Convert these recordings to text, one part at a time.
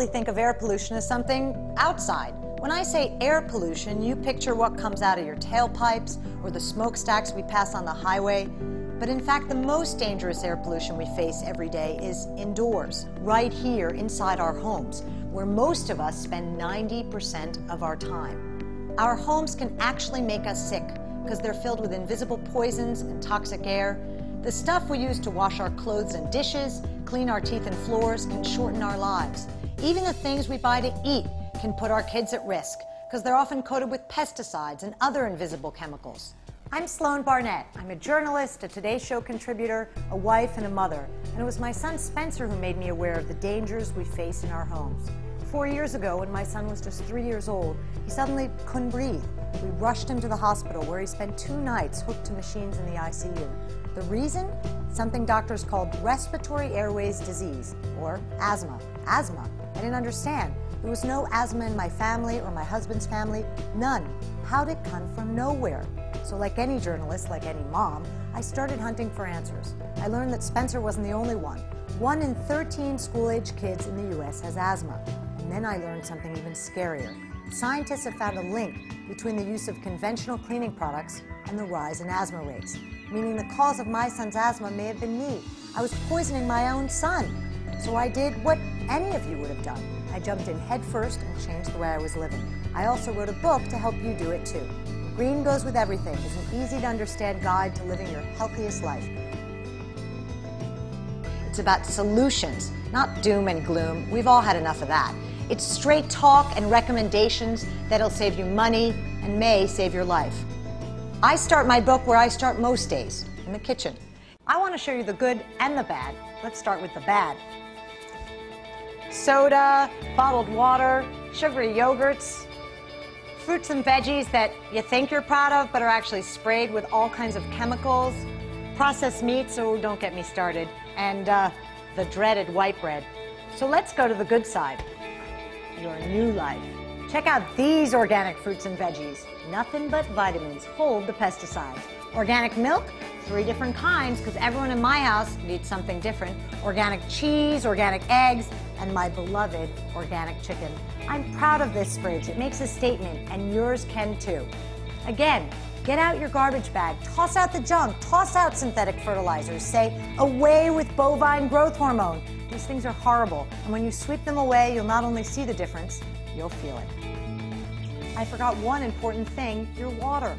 probably think of air pollution as something outside. When I say air pollution, you picture what comes out of your tailpipes or the smokestacks we pass on the highway. But in fact, the most dangerous air pollution we face every day is indoors, right here inside our homes, where most of us spend 90% of our time. Our homes can actually make us sick because they're filled with invisible poisons and toxic air. The stuff we use to wash our clothes and dishes, clean our teeth and floors, can shorten our lives. Even the things we buy to eat can put our kids at risk because they're often coated with pesticides and other invisible chemicals. I'm Sloan Barnett. I'm a journalist, a Today Show contributor, a wife, and a mother. And it was my son Spencer who made me aware of the dangers we face in our homes. 4 years ago, when my son was just 3 years old, he suddenly couldn't breathe. We rushed him to the hospital where he spent 2 nights hooked to machines in the ICU. The reason? Something doctors called respiratory airways disease, or asthma. Asthma. I didn't understand. There was no asthma in my family or my husband's family. None. How'd it come from nowhere? So like any journalist, like any mom, I started hunting for answers. I learned that Spencer wasn't the only one. 1 in 13 school-age kids in the US has asthma. And then I learned something even scarier. Scientists have found a link between the use of conventional cleaning products and the rise in asthma rates, meaning the cause of my son's asthma may have been me. I was poisoning my own son. So I did what any of you would have done. I jumped in head first and changed the way I was living. I also wrote a book to help you do it too. Green Goes With Everything is an easy-to-understand guide to living your healthiest life. It's about solutions, not doom and gloom. We've all had enough of that. It's straight talk and recommendations that'll save you money and may save your life. I start my book where I start most days, in the kitchen. I want to show you the good and the bad. Let's start with the bad. Soda, bottled water, sugary yogurts, fruits and veggies that you think you're proud of but are actually sprayed with all kinds of chemicals, processed meats, oh, don't get me started, and the dreaded white bread. So let's go to the good side, your new life. Check out these organic fruits and veggies. Nothing but vitamins, hold the pesticides. Organic milk, 3 different kinds because everyone in my house needs something different. Organic cheese, organic eggs, and my beloved organic chicken. I'm proud of this fridge. It makes a statement, and yours can too. Again, get out your garbage bag, toss out the junk, toss out synthetic fertilizers, say away with bovine growth hormone. These things are horrible, and when you sweep them away, you'll not only see the difference, you'll feel it. I forgot one important thing, your water.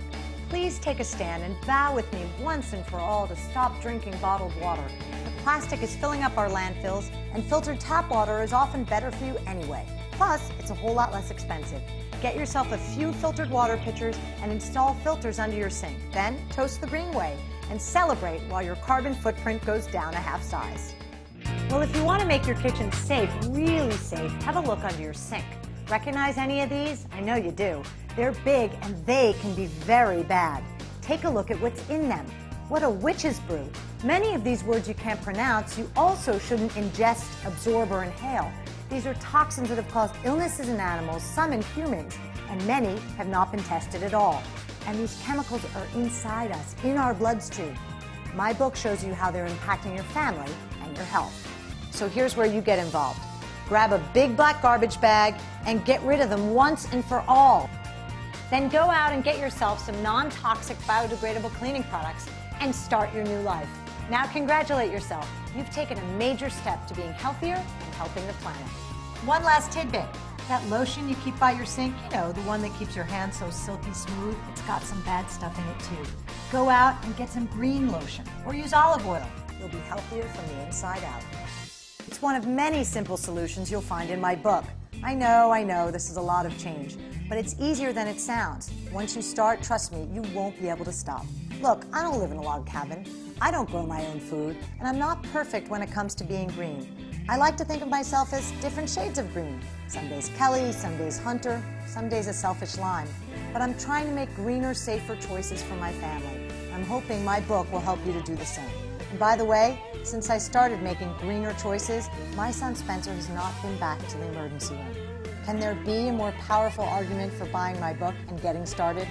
Please take a stand and vow with me once and for all to stop drinking bottled water. The plastic is filling up our landfills, and filtered tap water is often better for you anyway. Plus, it's a whole lot less expensive. Get yourself a few filtered water pitchers and install filters under your sink. Then, toast the green way and celebrate while your carbon footprint goes down a half size. Well, if you want to make your kitchen safe, really safe, have a look under your sink. Recognize any of these? I know you do. They're big and they can be very bad. Take a look at what's in them. What a witch's brew. Many of these words you can't pronounce, you also shouldn't ingest, absorb, or inhale. These are toxins that have caused illnesses in animals, some in humans, and many have not been tested at all. And these chemicals are inside us, in our bloodstream. My book shows you how they're impacting your family and your health. So here's where you get involved. Grab a big black garbage bag and get rid of them once and for all. Then go out and get yourself some non-toxic biodegradable cleaning products and start your new life. Now congratulate yourself. You've taken a major step to being healthier and helping the planet. One last tidbit. That lotion you keep by your sink, you know, the one that keeps your hands so silky smooth, it's got some bad stuff in it too. Go out and get some green lotion or use olive oil. You'll be healthier from the inside out. It's one of many simple solutions you'll find in my book. I know, this is a lot of change, but it's easier than it sounds. Once you start, trust me, you won't be able to stop. Look, I don't live in a log cabin. I don't grow my own food, and I'm not perfect when it comes to being green. I like to think of myself as different shades of green. Some days Kelly, some days Hunter, some days a selfish lime. But I'm trying to make greener, safer choices for my family. I'm hoping my book will help you to do the same. And by the way, since I started making greener choices, my son Spencer has not been back to the emergency room. Can there be a more powerful argument for buying my book and getting started?